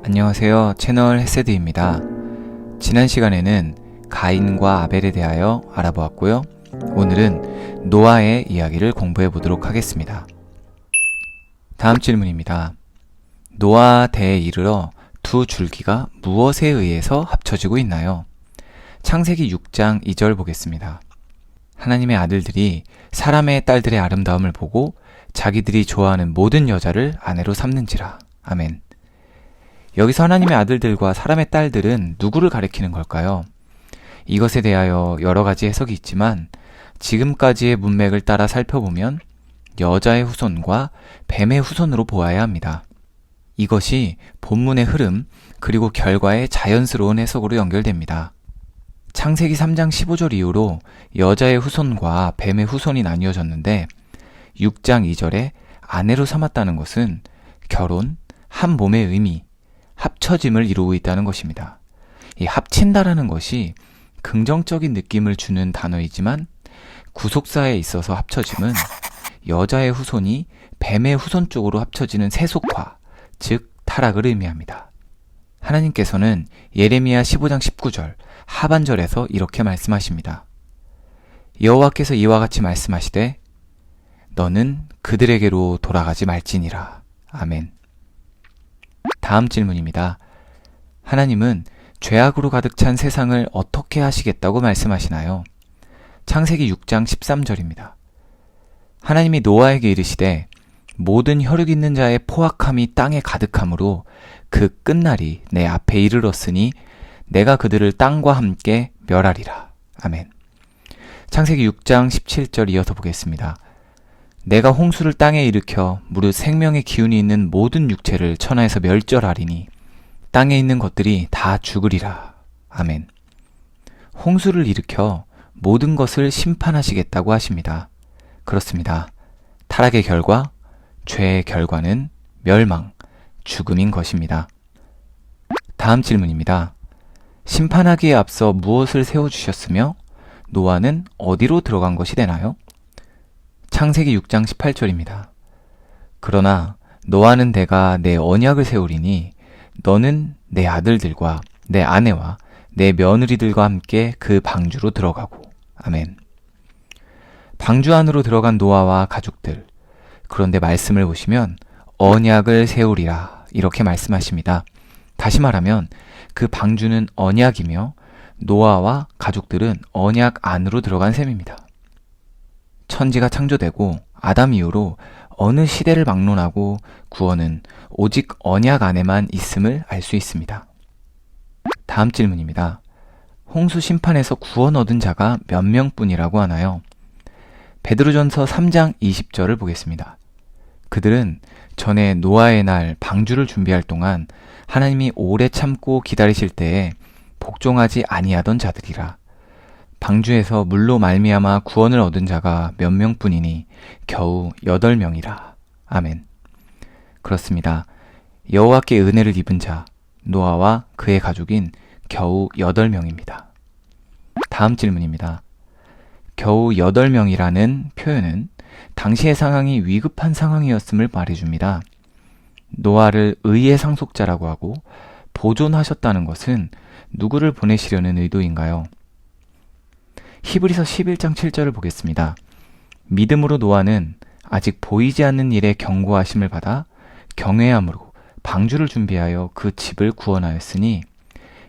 안녕하세요. 채널 헤세드입니다. 지난 시간에는 가인과 아벨에 대하여 알아보았고요. 오늘은 노아의 이야기를 공부해 보도록 하겠습니다. 다음 질문입니다. 노아 대에 이르러 두 줄기가 무엇에 의해서 합쳐지고 있나요? 창세기 6장 2절 보겠습니다. 하나님의 아들들이 사람의 딸들의 아름다움을 보고 자기들이 좋아하는 모든 여자를 아내로 삼는지라. 아멘. 여기서 하나님의 아들들과 사람의 딸들은 누구를 가리키는 걸까요? 이것에 대하여 여러 가지 해석이 있지만 지금까지의 문맥을 따라 살펴보면 여자의 후손과 뱀의 후손으로 보아야 합니다. 이것이 본문의 흐름 그리고 결과의 자연스러운 해석으로 연결됩니다. 창세기 3장 15절 이후로 여자의 후손과 뱀의 후손이 나뉘어졌는데 6장 2절에 아내로 삼았다는 것은 결혼, 한 몸의 의미, 합쳐짐을 이루고 있다는 것입니다. 이 합친다라는 것이 긍정적인 느낌을 주는 단어이지만 구속사에 있어서 합쳐짐은 여자의 후손이 뱀의 후손 쪽으로 합쳐지는 세속화, 즉 타락을 의미합니다. 하나님께서는 예레미야 15장 19절 하반절에서 이렇게 말씀하십니다. 여호와께서 이와 같이 말씀하시되 너는 그들에게로 돌아가지 말지니라. 아멘. 다음 질문입니다. 하나님은 죄악으로 가득 찬 세상을 어떻게 하시겠다고 말씀하시나요? 창세기 6장 13절입니다. 하나님이 노아에게 이르시되 모든 혈육 있는 자의 포악함이 땅에 가득함으로 그 끝날이 내 앞에 이르렀으니 내가 그들을 땅과 함께 멸하리라. 아멘. 창세기 6장 17절 이어서 보겠습니다. 내가 홍수를 땅에 일으켜 무릇 생명의 기운이 있는 모든 육체를 천하에서 멸절하리니 땅에 있는 것들이 다 죽으리라. 아멘. 홍수를 일으켜 모든 것을 심판하시겠다고 하십니다. 그렇습니다. 타락의 결과, 죄의 결과는 멸망, 죽음인 것입니다. 다음 질문입니다. 심판하기에 앞서 무엇을 세워주셨으며 노아는 어디로 들어간 것이 되나요? 창세기 6장 18절입니다. 그러나 노아는 내가 내 언약을 세우리니 너는 내 아들들과 내 아내와 내 며느리들과 함께 그 방주로 들어가고. 아멘. 방주 안으로 들어간 노아와 가족들. 그런데 말씀을 보시면 언약을 세우리라 이렇게 말씀하십니다. 다시 말하면 그 방주는 언약이며 노아와 가족들은 언약 안으로 들어간 셈입니다. 천지가 창조되고 아담 이후로 어느 시대를 막론하고 구원은 오직 언약 안에만 있음을 알 수 있습니다. 다음 질문입니다. 홍수 심판에서 구원 얻은 자가 몇 명뿐이라고 하나요? 베드로전서 3장 20절을 보겠습니다. 그들은 전에 노아의 날 방주를 준비할 동안 하나님이 오래 참고 기다리실 때에 복종하지 아니하던 자들이라. 방주에서 물로 말미암아 구원을 얻은 자가 몇 명뿐이니 겨우 8명이라. 아멘. 그렇습니다. 여호와께 은혜를 입은 자 노아와 그의 가족인 겨우 8명입니다. 다음 질문입니다. 겨우 8명이라는 표현은 당시의 상황이 위급한 상황이었음을 말해줍니다. 노아를 의의 상속자라고 하고 보존하셨다는 것은 누구를 보내시려는 의도인가요? 히브리서 11장 7절을 보겠습니다. 믿음으로 노아는 아직 보이지 않는 일에 경고하심을 받아 경외함으로 방주를 준비하여 그 집을 구원하였으니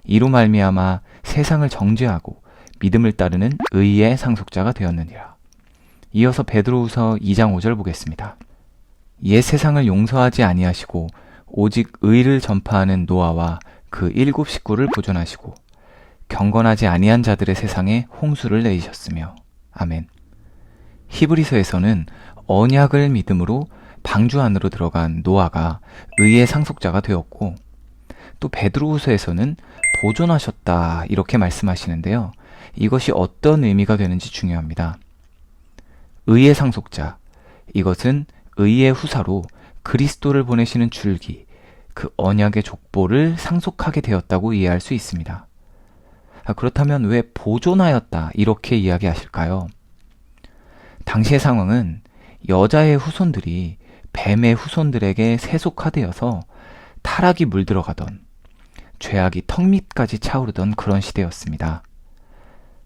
이로 말미암아 세상을 정죄하고 믿음을 따르는 의의 상속자가 되었느니라. 이어서 베드로후서 2장 5절 보겠습니다. 옛 세상을 용서하지 아니하시고 오직 의를 전파하는 노아와 그 7 식구를 보존하시고 경건하지 아니한 자들의 세상에 홍수를 내리셨으며. 아멘. 히브리서에서는 언약을 믿음으로 방주 안으로 들어간 노아가 의의 상속자가 되었고 또 베드로후서에서는 보존하셨다 이렇게 말씀하시는데요. 이것이 어떤 의미가 되는지 중요합니다. 의의 상속자, 이것은 의의 후사로 그리스도를 보내시는 줄기, 그 언약의 족보를 상속하게 되었다고 이해할 수 있습니다. 그렇다면 왜 보존하였다 이렇게 이야기하실까요? 당시의 상황은 여자의 후손들이 뱀의 후손들에게 세속화되어서 타락이 물들어가던 죄악이 턱 밑까지 차오르던 그런 시대였습니다.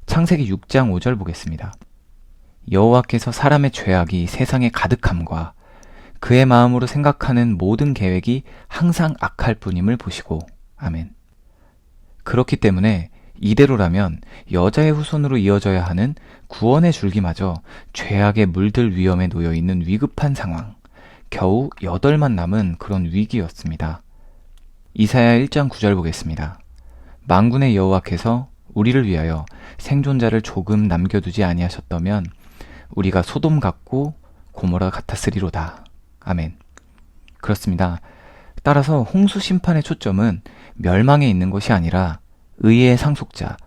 창세기 6장 5절 보겠습니다. 여호와께서 사람의 죄악이 세상에 가득함과 그의 마음으로 생각하는 모든 계획이 항상 악할 뿐임을 보시고. 아멘. 그렇기 때문에 이대로라면 여자의 후손으로 이어져야 하는 구원의 줄기마저 죄악에 물들 위험에 놓여 있는 위급한 상황, 겨우 8만 남은 그런 위기였습니다. 이사야 1장 9절 보겠습니다. 만군의 여호와께서 우리를 위하여 생존자를 조금 남겨두지 아니하셨다면 우리가 소돔 같고 고모라 같았으리로다. 아멘. 그렇습니다. 따라서 홍수 심판의 초점은 멸망에 있는 것이 아니라 의의 상속자,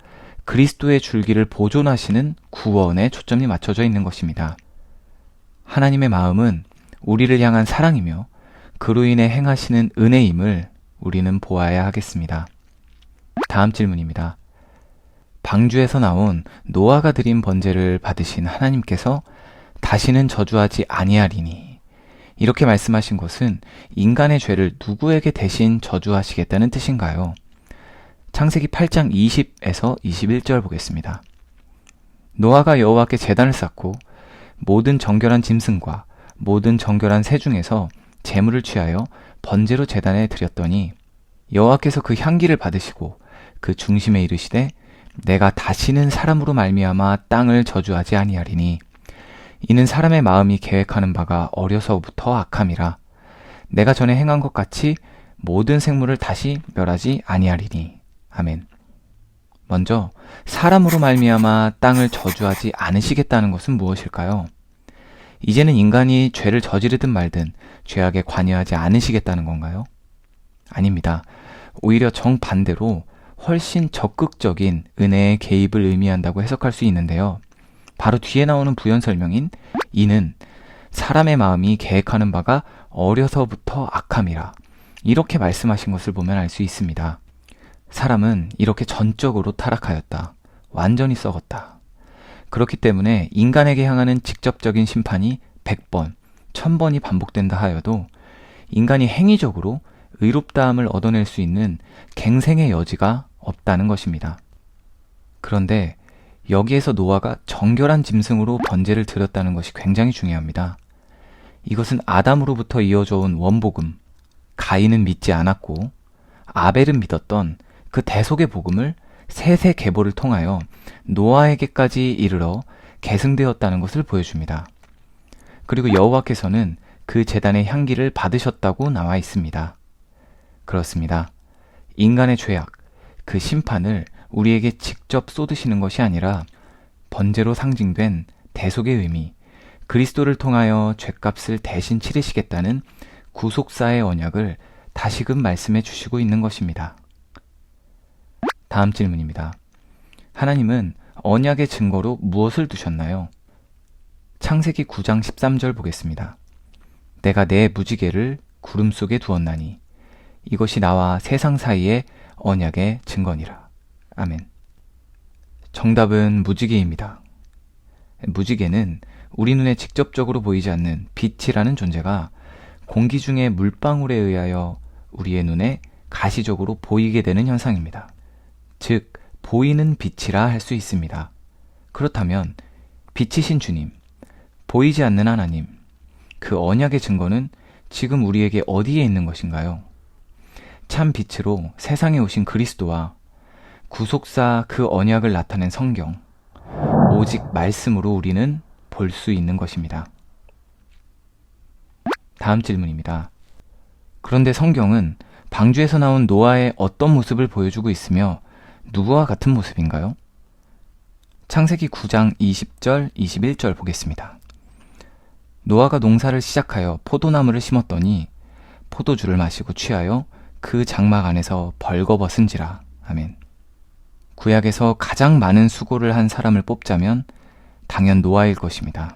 그리스도의 줄기를 보존하시는 구원에 초점이 맞춰져 있는 것입니다. 하나님의 마음은 우리를 향한 사랑이며 그로 인해 행하시는 은혜임을 우리는 보아야 하겠습니다. 다음 질문입니다. 방주에서 나온 노아가 드린 번제를 받으신 하나님께서 다시는 저주하지 아니하리니, 이렇게 말씀하신 것은 인간의 죄를 누구에게 대신 저주하시겠다는 뜻인가요? 창세기 8장 20에서 21절 보겠습니다. 노아가 여호와께 제단을 쌓고 모든 정결한 짐승과 모든 정결한 새 중에서 제물을 취하여 번제로 제단에 드렸더니 여호와께서 그 향기를 받으시고 그 중심에 이르시되 내가 다시는 사람으로 말미암아 땅을 저주하지 아니하리니 이는 사람의 마음이 계획하는 바가 어려서부터 악함이라 내가 전에 행한 것 같이 모든 생물을 다시 멸하지 아니하리니. 아멘. 먼저 사람으로 말미암아 땅을 저주하지 않으시겠다는 것은 무엇일까요? 이제는 인간이 죄를 저지르든 말든 죄악에 관여하지 않으시겠다는 건가요? 아닙니다. 오히려 정반대로 훨씬 적극적인 은혜의 개입을 의미한다고 해석할 수 있는데요. 바로 뒤에 나오는 부연 설명인 이는 사람의 마음이 계획하는 바가 어려서부터 악함이라, 이렇게 말씀하신 것을 보면 알 수 있습니다. 사람은 이렇게 전적으로 타락하였다. 완전히 썩었다. 그렇기 때문에 인간에게 향하는 직접적인 심판이 100번, 1000번이 반복된다 하여도 인간이 행위적으로 의롭다함을 얻어낼 수 있는 갱생의 여지가 없다는 것입니다. 그런데 여기에서 노아가 정결한 짐승으로 번제를 드렸다는 것이 굉장히 중요합니다. 이것은 아담으로부터 이어져 온 원복음, 가인은 믿지 않았고 아벨은 믿었던 그 대속의 복음을 세세 계보를 통하여 노아에게까지 이르러 계승되었다는 것을 보여줍니다. 그리고 여호와께서는 그 제단의 향기를 받으셨다고 나와 있습니다. 그렇습니다. 인간의 죄악, 그 심판을 우리에게 직접 쏟으시는 것이 아니라 번제로 상징된 대속의 의미, 그리스도를 통하여 죗값을 대신 치르시겠다는 구속사의 언약을 다시금 말씀해 주시고 있는 것입니다. 다음 질문입니다. 하나님은 언약의 증거로 무엇을 두셨나요? 창세기 9장 13절 보겠습니다. 내가 내 무지개를 구름 속에 두었나니 이것이 나와 세상 사이의 언약의 증거니라. 아멘. 정답은 무지개입니다. 무지개는 우리 눈에 직접적으로 보이지 않는 빛이라는 존재가 공기 중의 물방울에 의하여 우리의 눈에 가시적으로 보이게 되는 현상입니다. 즉, 보이는 빛이라 할 수 있습니다. 그렇다면 빛이신 주님, 보이지 않는 하나님, 그 언약의 증거는 지금 우리에게 어디에 있는 것인가요? 참 빛으로 세상에 오신 그리스도와 구속사 그 언약을 나타낸 성경, 오직 말씀으로 우리는 볼 수 있는 것입니다. 다음 질문입니다. 그런데 성경은 방주에서 나온 노아의 어떤 모습을 보여주고 있으며 누구와 같은 모습인가요? 창세기 9장 20절, 21절 보겠습니다. 노아가 농사를 시작하여 포도나무를 심었더니 포도주를 마시고 취하여 그 장막 안에서 벌거벗은지라. 아멘. 구약에서 가장 많은 수고를 한 사람을 뽑자면 당연 노아일 것입니다.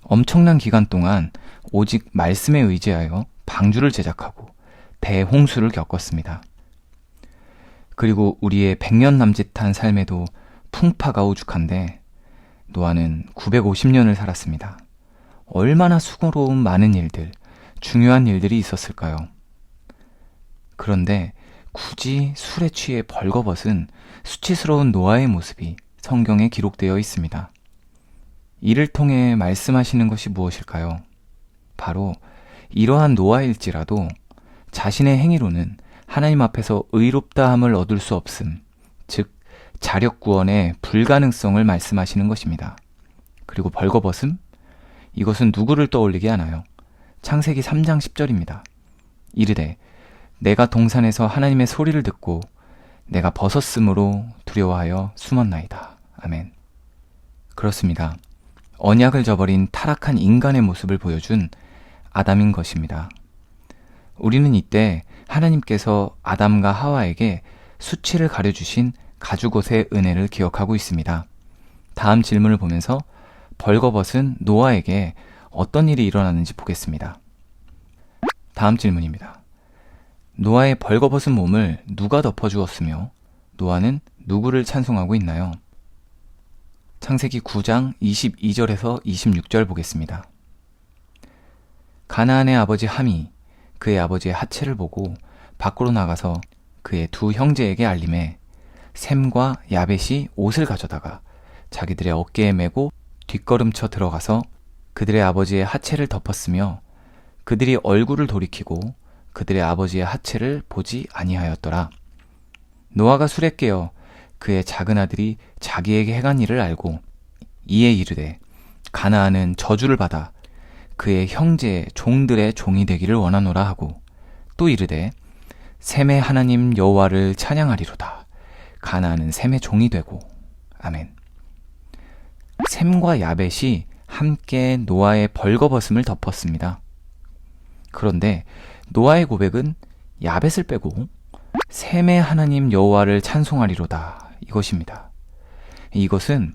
엄청난 기간 동안 오직 말씀에 의지하여 방주를 제작하고 대홍수를 겪었습니다. 그리고 우리의 100년 남짓한 삶에도 풍파가 오죽한데 노아는 950년을 살았습니다. 얼마나 수고로운 많은 일들, 중요한 일들이 있었을까요? 그런데 굳이 술에 취해 벌거벗은 수치스러운 노아의 모습이 성경에 기록되어 있습니다. 이를 통해 말씀하시는 것이 무엇일까요? 바로 이러한 노아일지라도 자신의 행위로는 하나님 앞에서 의롭다함을 얻을 수 없음, 즉 자력 구원의 불가능성을 말씀하시는 것입니다. 그리고 벌거벗음? 이것은 누구를 떠올리게 하나요? 창세기 3장 10절입니다. 이르되 내가 동산에서 하나님의 소리를 듣고 내가 벗었으므로 두려워하여 숨었나이다. 아멘. 그렇습니다. 언약을 저버린 타락한 인간의 모습을 보여준 아담인 것입니다. 우리는 이때 하나님께서 아담과 하와에게 수치를 가려주신 가죽옷의 은혜를 기억하고 있습니다. 다음 질문을 보면서 벌거벗은 노아에게 어떤 일이 일어나는지 보겠습니다. 다음 질문입니다. 노아의 벌거벗은 몸을 누가 덮어주었으며 노아는 누구를 찬송하고 있나요? 창세기 9장 22절에서 26절 보겠습니다. 가나안의 아버지 함이 그의 아버지의 하체를 보고 밖으로 나가서 그의 두 형제에게 알림해 셈과 야벳이 옷을 가져다가 자기들의 어깨에 메고 뒷걸음쳐 들어가서 그들의 아버지의 하체를 덮었으며 그들이 얼굴을 돌이키고 그들의 아버지의 하체를 보지 아니하였더라. 노아가 술에 깨어 그의 작은 아들이 자기에게 행한 일을 알고 이에 이르되 가나안은 저주를 받아 그의 형제의 종들의 종이 되기를 원하노라 하고 또 이르되 셈의 하나님 여호와를 찬양하리로다. 가나안은 셈의 종이 되고. 아멘. 셈과 야벳이 함께 노아의 벌거벗음을 덮었습니다. 그런데 노아의 고백은 야벳을 빼고 셈의 하나님 여호와를 찬송하리로다 이것입니다. 이것은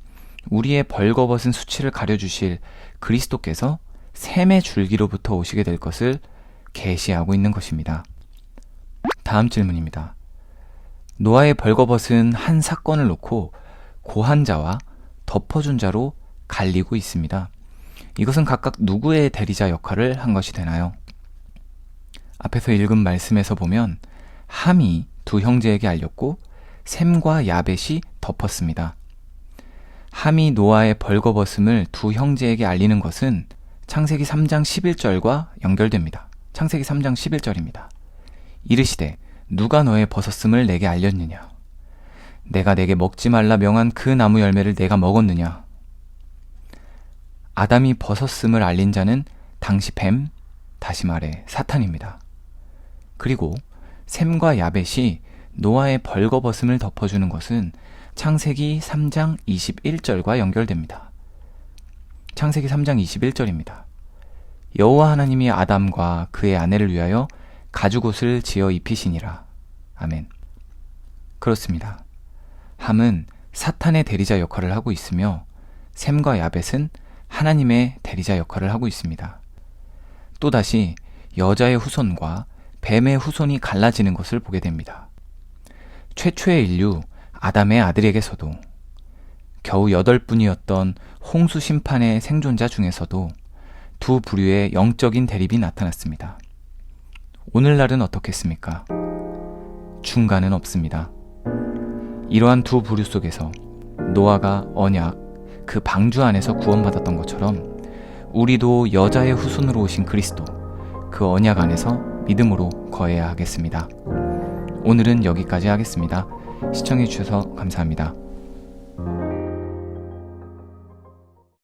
우리의 벌거벗은 수치를 가려주실 그리스도께서 셈의 줄기로부터 오시게 될 것을 계시하고 있는 것입니다. 다음 질문입니다. 노아의 벌거벗은 한 사건을 놓고 고한 자와 덮어준 자로 갈리고 있습니다. 이것은 각각 누구의 대리자 역할을 한 것이 되나요? 앞에서 읽은 말씀에서 보면 함이 두 형제에게 알렸고 셈과 야벳이 덮었습니다. 함이 노아의 벌거벗음을 두 형제에게 알리는 것은 창세기 3장 11절과 연결됩니다. 창세기 3장 11절입니다. 이르시되 누가 너의 벗었음을 내게 알렸느냐? 내가 내게 먹지 말라 명한 그 나무 열매를 내가 먹었느냐? 아담이 벗었음을 알린 자는 당시 뱀, 다시 말해 사탄입니다. 그리고 셈과 야벳이 노아의 벌거벗음을 덮어주는 것은 창세기 3장 21절과 연결됩니다. 창세기 3장 21절입니다. 여호와 하나님이 아담과 그의 아내를 위하여 가죽옷을 지어 입히시니라. 아멘. 그렇습니다. 함은 사탄의 대리자 역할을 하고 있으며 셈과 야벳은 하나님의 대리자 역할을 하고 있습니다. 또다시 여자의 후손과 뱀의 후손이 갈라지는 것을 보게 됩니다. 최초의 인류 아담의 아들에게서도 겨우 8분이었던 홍수 심판의 생존자 중에서도 두 부류의 영적인 대립이 나타났습니다. 오늘날은 어떻겠습니까? 중간은 없습니다. 이러한 두 부류 속에서 노아가 언약, 그 방주 안에서 구원받았던 것처럼 우리도 여자의 후손으로 오신 그리스도, 그 언약 안에서 믿음으로 거해야 하겠습니다. 오늘은 여기까지 하겠습니다. 시청해주셔서 감사합니다.